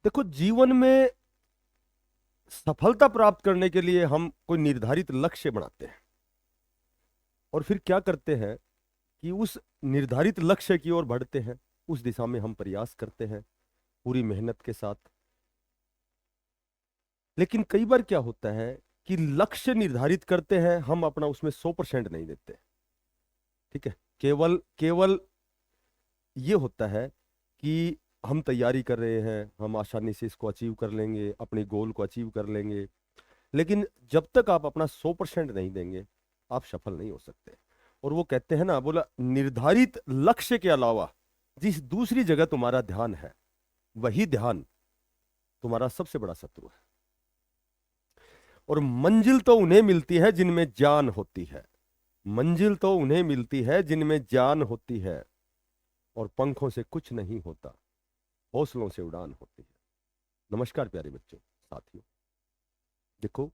देखो, जीवन में सफलता प्राप्त करने के लिए हम कोई निर्धारित लक्ष्य बनाते हैं और फिर क्या करते हैं कि उस निर्धारित लक्ष्य की ओर बढ़ते हैं। उस दिशा में हम प्रयास करते हैं पूरी मेहनत के साथ। लेकिन कई बार क्या होता है कि लक्ष्य निर्धारित करते हैं, हम अपना उसमें 100% नहीं देते। ठीक है, केवल केवल ये होता है कि हम तैयारी कर रहे हैं, हम आसानी से इसको अचीव कर लेंगे, अपने गोल को अचीव कर लेंगे। लेकिन जब तक आप अपना 100% नहीं देंगे, आप सफल नहीं हो सकते। और वो कहते हैं ना, बोला निर्धारित लक्ष्य के अलावा जिस दूसरी जगह तुम्हारा ध्यान है, वही ध्यान तुम्हारा सबसे बड़ा शत्रु है। और मंजिल तो उन्हें मिलती है जिनमें जान होती है। मंजिल तो उन्हें मिलती है जिनमें जान होती है। और पंखों से कुछ नहीं होता, हौसलों से उड़ान होती है। नमस्कार प्यारे बच्चों, साथियों। देखो,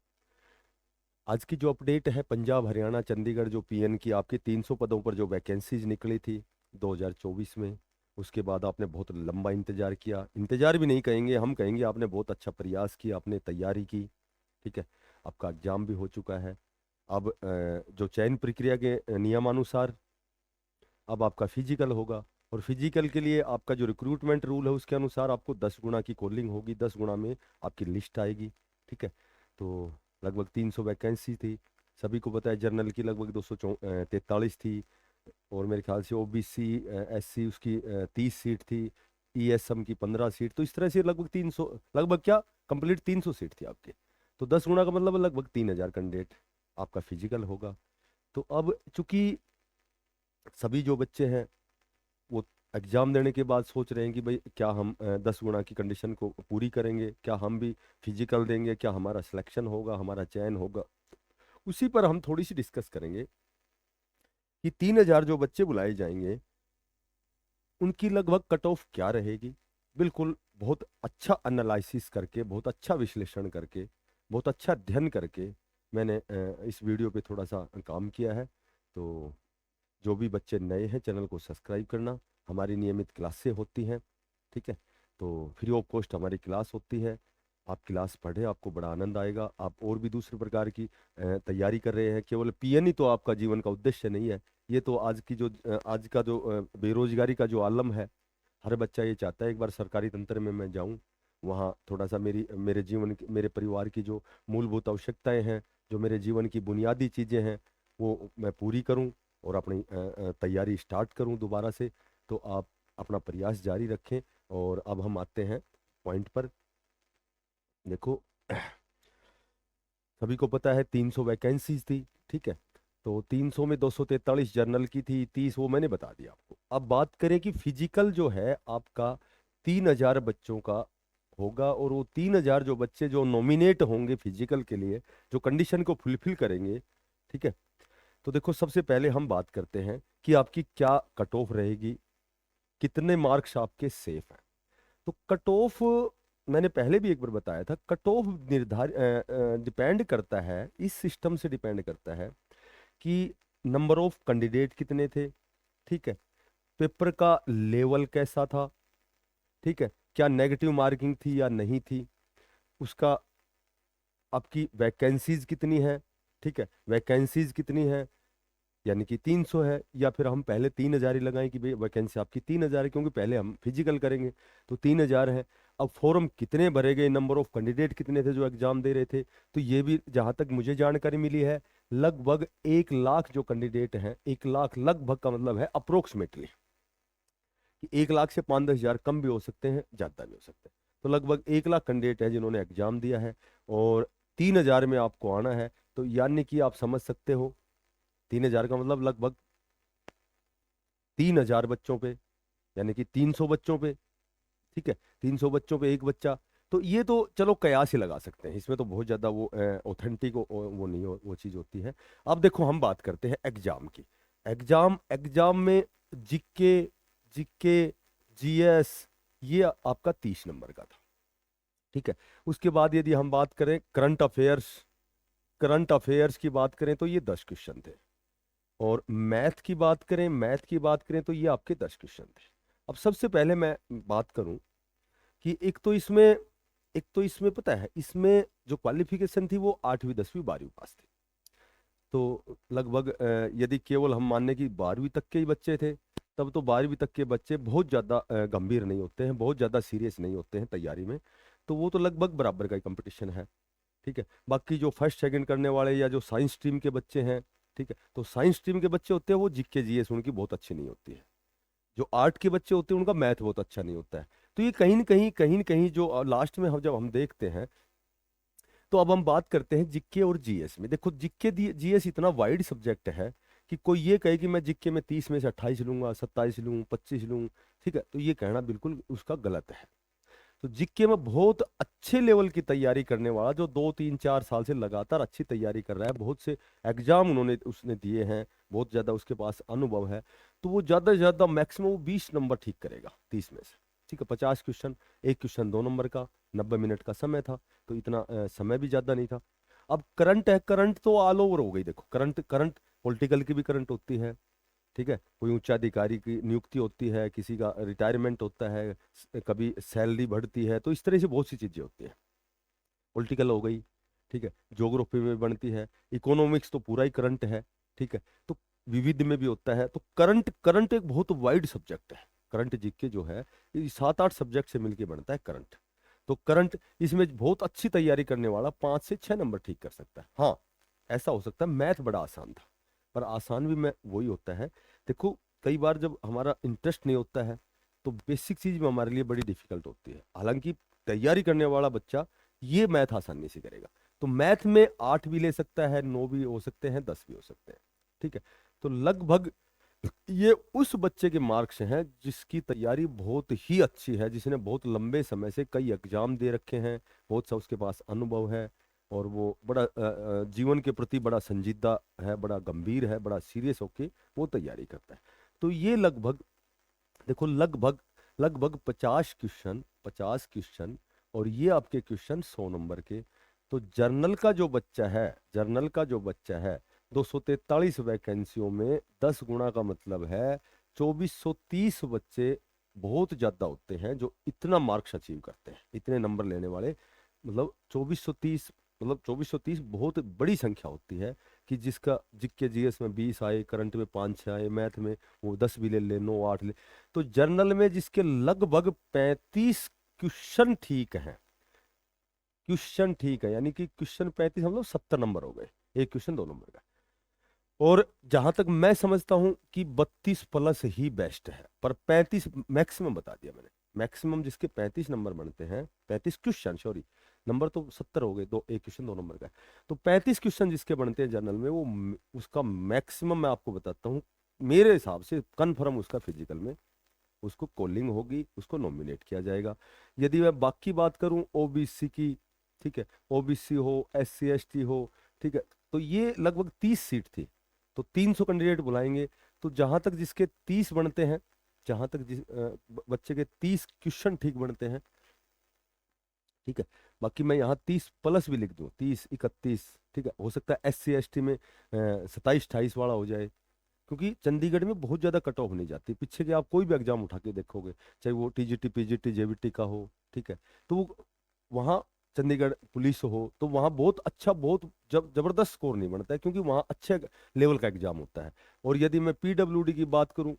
आज की जो अपडेट है, पंजाब हरियाणा चंडीगढ़ जो पीएन की आपकी 300 पदों पर जो वैकेंसीज निकली थी 2024 में, उसके बाद आपने बहुत लंबा इंतजार किया। इंतजार भी नहीं कहेंगे, हम कहेंगे आपने बहुत अच्छा प्रयास किया, आपने तैयारी की। ठीक है, आपका एग्जाम भी हो चुका है। अब जो चयन प्रक्रिया के नियमानुसार अब आपका फिजिकल होगा। और फिजिकल के लिए आपका जो रिक्रूटमेंट रूल है उसके अनुसार आपको 10 गुना की कॉलिंग होगी, 10 गुना में आपकी लिस्ट आएगी। ठीक है, तो लगभग 300 वैकेंसी थी। सभी को पता है जनरल की लगभग 243 थी। और मेरे ख्याल से ओबीसी एससी उसकी 30 सीट थी। ईएसएम की 15 सीट। तो इस तरह से लगभग 300, लगभग क्या, कंप्लीट 300 सीट थी आपके। तो 10 गुना का मतलब लगभग 3000 कैंडिडेट आपका फिजिकल होगा। तो अब चूंकि सभी जो बच्चे हैं वो एग्जाम देने के बाद सोच रहे हैं कि भाई क्या हम 10 गुना की कंडीशन को पूरी करेंगे, क्या हम भी फिजिकल देंगे, क्या हमारा सिलेक्शन होगा, हमारा चयन होगा। उसी पर हम थोड़ी सी डिस्कस करेंगे कि 3000 जो बच्चे बुलाए जाएंगे उनकी लगभग कट ऑफ क्या रहेगी। बिल्कुल बहुत अच्छा एनालिसिस करके, बहुत अच्छा विश्लेषण करके, बहुत अच्छा अध्ययन करके मैंने इस वीडियो पे थोड़ा सा काम किया है। तो जो भी बच्चे नए हैं, चैनल को सब्सक्राइब करना। हमारी नियमित क्लासें होती हैं। ठीक है, तो फ्री ऑफ कॉस्ट हमारी क्लास होती है। आप क्लास पढ़े, आपको बड़ा आनंद आएगा। आप और भी दूसरे प्रकार की तैयारी कर रहे हैं, केवल पीएन ही तो आपका जीवन का उद्देश्य नहीं है। ये तो आज की जो आज का जो बेरोजगारी का जो आलम है, हर बच्चा ये चाहता है एक बार सरकारी तंत्र में मैं जाऊं, वहाँ थोड़ा सा मेरे जीवन मेरे परिवार की जो मूलभूत आवश्यकताएं हैं, जो मेरे जीवन की बुनियादी चीज़ें हैं, वो मैं पूरी करूं और अपनी तैयारी स्टार्ट करूं दोबारा से। तो आप अपना प्रयास जारी रखें। और अब हम आते हैं पॉइंट पर। देखो, सभी को पता है 300 वैकेंसीज थी। ठीक है, तो 300 में 243 जर्नल की थी, 30 वो मैंने बता दिया आपको। अब बात करें कि फिजिकल जो है आपका 3000 बच्चों का होगा। और वो 3000 जो बच्चे जो नॉमिनेट होंगे फिजिकल के लिए, जो कंडीशन को फुलफिल करेंगे। ठीक है, तो देखो सबसे पहले हम बात करते हैं कि आपकी क्या कट ऑफ रहेगी, कितने मार्क्स आपके सेफ हैं। तो कट ऑफ, मैंने पहले भी एक बार बताया था, कट ऑफ निर्धारित डिपेंड करता है, इस सिस्टम से डिपेंड करता है कि नंबर ऑफ कैंडिडेट कितने थे। ठीक है, पेपर का लेवल कैसा था। ठीक है, क्या नेगेटिव मार्किंग थी या नहीं थी, उसका आपकी वैकेंसीज कितनी है। ठीक है, वैकेंसीज कितनी है, यानी कि 300 है, या फिर हम पहले 3000 ही लगाएं कि भाई वैकेंसी आपकी 3000 है, क्योंकि पहले हम फिजिकल करेंगे। तो 3000 है। अब फॉर्म कितने भरे गए, नंबर ऑफ कैंडिडेट कितने थे जो एग्जाम दे रहे थे, तो ये भी जहां तक मुझे जानकारी मिली है, लगभग 1 लाख जो कैंडिडेट हैं, 1 लाख लगभग का मतलब है अप्रोक्सीमेटली कि 1 लाख से 5-10 हजार कम भी हो सकते हैं, ज्यादा भी हो सकते हैं। तो लगभग 1 लाख कैंडिडेट है जिन्होंने एग्जाम दिया है। और 3000 में आपको आना है, तो यानी कि आप समझ सकते हो 3000 का मतलब लगभग 3000 बच्चों पे, यानी कि 300 बच्चों पे। ठीक है, 300 बच्चों पे एक बच्चा। तो ये तो चलो कयास ही लगा सकते हैं, इसमें तो बहुत ज्यादा वो ऑथेंटिक वो नहीं वो चीज होती है। अब देखो हम बात करते हैं एग्जाम की। एग्जाम एग्जाम में जीके जीके जीएस, ये आपका 30 नंबर का था। ठीक है, उसके बाद यदि हम बात करें करंट अफेयर्स, करंट अफेयर्स की बात करें तो ये 10 क्वेश्चन थे। और मैथ की बात करें तो ये आपके 10 क्वेश्चन थे। अब सबसे पहले मैं बात करूं कि एक तो इसमें पता है, इसमें जो क्वालिफिकेशन थी वो 8वीं 10वीं 12वीं पास थी। तो लगभग यदि केवल हम मानने की 12वीं तक के ही बच्चे थे, तब तो 12वीं तक के बच्चे बहुत ज़्यादा गंभीर नहीं होते हैं, बहुत ज़्यादा सीरियस नहीं होते हैं तैयारी में। तो वो तो लगभग बराबर का ही कंपटीशन है। ठीक है, बाकी जो फर्स्ट सेकंड करने वाले या जो साइंस स्ट्रीम के बच्चे हैं, ठीक है, तो साइंस स्ट्रीम के बच्चे होते हैं वो जीके जीएस उनकी बहुत अच्छी नहीं होती है। जो आर्ट के बच्चे होते हैं उनका मैथ बहुत अच्छा नहीं होता है। तो ये कहीं न कहीं जो लास्ट में हम जब हम देखते हैं, तो अब हम बात करते हैं जीके और जीएस में। देखो जीके जीएस इतना वाइड सब्जेक्ट है कि कोई ये कहे कि मैं जीके में 30 में से 28 लूंगा, 27 लूँ, 25 लूँ, ठीक है, तो ये कहना बिल्कुल उसका गलत है। तो जीके में बहुत अच्छे लेवल की तैयारी करने वाला, जो 2 3 4 साल से लगातार अच्छी तैयारी कर रहा है, बहुत से एग्जाम उसने दिए हैं, बहुत ज्यादा उसके पास अनुभव है, तो वो ज्यादा से ज्यादा मैक्सिमम 20 नंबर ठीक करेगा 30 में से। ठीक है, 50 क्वेश्चन, एक क्वेश्चन 2 नंबर का, 90 मिनट का समय था, तो इतना समय भी ज्यादा नहीं था। अब करंट है, करंट तो ऑल ओवर हो गई। देखो करंट करंट पॉलिटिकल की भी करंट होती है, ठीक है, कोई उच्चाधिकारी की नियुक्ति होती है, किसी का रिटायरमेंट होता है, कभी सैलरी बढ़ती है, तो इस तरह से बहुत सी चीजें होती हैं। पॉलिटिकल हो गई, ठीक है, ज्योग्राफी में बनती है, इकोनॉमिक्स तो पूरा ही करंट है, ठीक है, तो विविध में भी होता है। तो करंट करंट एक बहुत वाइड सब्जेक्ट है। करंट जीके जो है ये 7 8 सब्जेक्ट से मिलके बनता है करंट। तो करंट इसमें बहुत अच्छी तैयारी करने वाला 5 से 6 नंबर ठीक कर सकता है। हाँ, ऐसा हो सकता है मैथ बड़ा आसान था, पर आसान भी मैं वही होता है। देखो कई बार जब हमारा इंटरेस्ट नहीं होता है, तो बेसिक चीज में हमारे लिए बड़ी डिफिकल्ट होती है। हालांकि तैयारी करने वाला बच्चा ये मैथ आसानी से करेगा। तो मैथ में 8 भी ले सकता है, 9 भी हो सकते हैं, 10 भी हो सकते हैं, ठीक है। तो लगभग ये उस बच्चे के मार्क्स हैं जिसकी तैयारी बहुत ही अच्छी है, जिसने बहुत लंबे समय से कई एग्जाम दे रखे हैं, बहुत सा उसके पास अनुभव है, और वो बड़ा जीवन के प्रति बड़ा संजीदा है, बड़ा गंभीर है, बड़ा सीरियस होके वो तैयारी करता है। तो ये लगभग देखो लगभग लगभग 50 क्वेश्चन और ये आपके क्वेश्चन 100 नंबर के। तो जर्नल का जो बच्चा है 243 वैकेंसियों में 10 गुना का मतलब है 2430 बच्चे बहुत ज्यादा होते हैं जो इतना मार्क्स अचीव करते हैं, इतने नंबर लेने वाले। मतलब 2430, मतलब 2430 बहुत बड़ी संख्या होती है कि जिसका जीके जीएस में 20 आए, करंट में 5 6 आए, मैथ में वो 10 भी ले 9 8 ले। तो जर्नल में जिसके लगभग 35 क्वेश्चन ठीक हैं, क्वेश्चन ठीक है, यानी कि क्वेश्चन 35 हम लोग 70 नंबर हो गए, एक क्वेश्चन 2 नंबर का। और जहां तक मैं समझता हूं कि 32 प्लस ही बेस्ट है, पर 35 मैक्सिमम बता दिया मैंने। मैक्सिमम जिसके 35 नंबर बनते हैं, 35 क्वेश्चन, सॉरी, नंबर तो 70 हो गए, दो एक क्वेश्चन 2 नंबर का है। तो 35 क्वेश्चन जिसके बनते हैं जनरल में, वो उसका मैक्सिमम मैं आपको बताता हूँ, मेरे हिसाब से कन्फर्म उसका फिजिकल में उसको कॉलिंग होगी, उसको नॉमिनेट किया जाएगा। यदि मैं बाकी बात करूं ओबीसी की, ठीक है, ओबीसी हो, एससी एसटी हो, ठीक है, तो ये लगभग 30 सीट थी, तो 300 कैंडिडेट बुलाएंगे। तो जहां तक जिसके 30 बनते हैं, जहां तक बच्चे के 30 क्वेश्चन ठीक बनते हैं, ठीक है, बाकी मैं यहाँ 30 प्लस भी लिख दूं, 30 31, ठीक है, हो सकता है एससी एसटी में 27 28 वाला हो जाए, क्योंकि चंडीगढ़ में बहुत ज्यादा कट ऑफ नहीं जाती। पीछे के आप कोई भी एग्जाम उठा के देखोगे, चाहे वो टीजीटी पीजीटी जेबीटी का हो, ठीक है, तो वहाँ चंडीगढ़ पुलिस हो, तो वहाँ बहुत अच्छा, बहुत जबरदस्त स्कोर नहीं बनता है, क्योंकि वहाँ अच्छे लेवल का एग्जाम होता है। और यदि मैं पीडब्ल्यूडी की बात करूँ,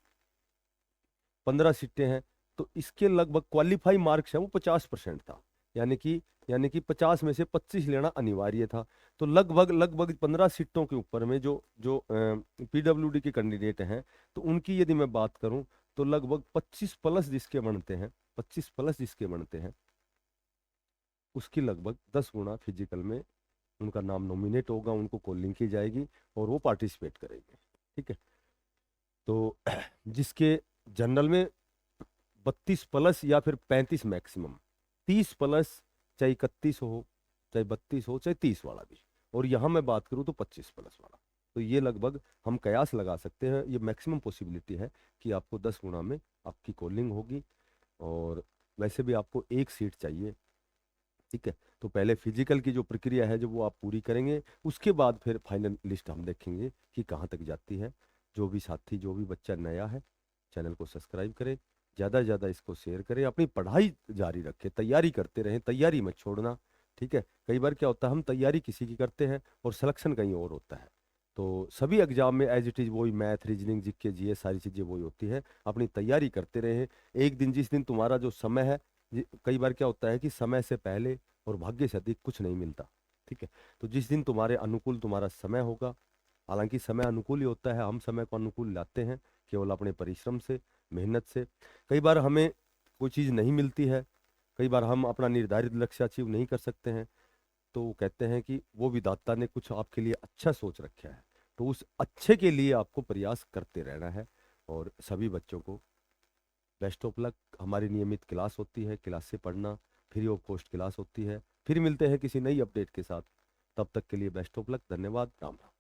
15 सीटें हैं, तो इसके लगभग क्वालिफाई मार्क्स है वो 50% था, यानी कि 50 में से 25 लेना अनिवार्य था। तो लगभग लगभग 15 सीटों के ऊपर में जो जो पीडब्ल्यूडी के कैंडिडेट हैं, तो उनकी यदि मैं बात करूं, तो लगभग 25 प्लस जिसके बनते हैं, 25 प्लस जिसके बनते हैं, उसकी लगभग 10 गुना फिजिकल में उनका नाम नॉमिनेट होगा, उनको कॉलिंग की जाएगी और वो पार्टिसिपेट करेंगे, ठीक है। तो जिसके जनरल में 32 प्लस या फिर 35 मैक्सिमम, 30 प्लस, चाहे 31 हो, चाहे 32 हो, चाहे 30 वाला भी, और यहाँ मैं बात करूँ तो 25 प्लस वाला। तो ये लगभग हम कयास लगा सकते हैं, ये मैक्सिमम पॉसिबिलिटी है कि आपको 10 गुना में आपकी कॉलिंग होगी। और वैसे भी आपको एक सीट चाहिए, ठीक है। तो पहले फिजिकल की जो प्रक्रिया है जो वो आप पूरी करेंगे, उसके बाद फिर फाइनल लिस्ट हम देखेंगे कि कहाँ तक जाती है। जो भी साथी, जो भी बच्चा नया है, चैनल को सब्सक्राइब करें। ज़्यादा से ज़्यादा इसको शेयर करें, अपनी पढ़ाई जारी रखें, तैयारी करते रहें, तैयारी मत छोड़ना। ठीक है, कई बार क्या होता है हम तैयारी किसी की करते हैं और सिलेक्शन कहीं और होता है। तो सभी एग्जाम में एज इट इज़ वही मैथ, रीजनिंग, जीके, जीएस सारी चीज़ें वही होती है। अपनी तैयारी करते रहें। एक दिन जिस दिन तुम्हारा जो समय है, कई बार क्या होता है कि समय से पहले और भाग्य से अधिक कुछ नहीं मिलता। ठीक है, तो जिस दिन तुम्हारे अनुकूल तुम्हारा समय होगा, हालांकि समय अनुकूल ही होता है, हम समय को अनुकूल लाते हैं केवल अपने परिश्रम से, मेहनत से। कई बार हमें कोई चीज़ नहीं मिलती है, कई बार हम अपना निर्धारित लक्ष्य अचीव नहीं कर सकते हैं, तो वो कहते हैं कि वो विधाता ने कुछ आपके लिए अच्छा सोच रखा है, तो उस अच्छे के लिए आपको प्रयास करते रहना है। और सभी बच्चों को बेस्ट ऑफ लक। हमारी नियमित क्लास होती है, क्लास से पढ़ना, फ्री ऑफ कॉस्ट क्लास होती है। फिर मिलते हैं किसी नई अपडेट के साथ, तब तक के लिए बेस्ट ऑफ लक। धन्यवाद, राम राम।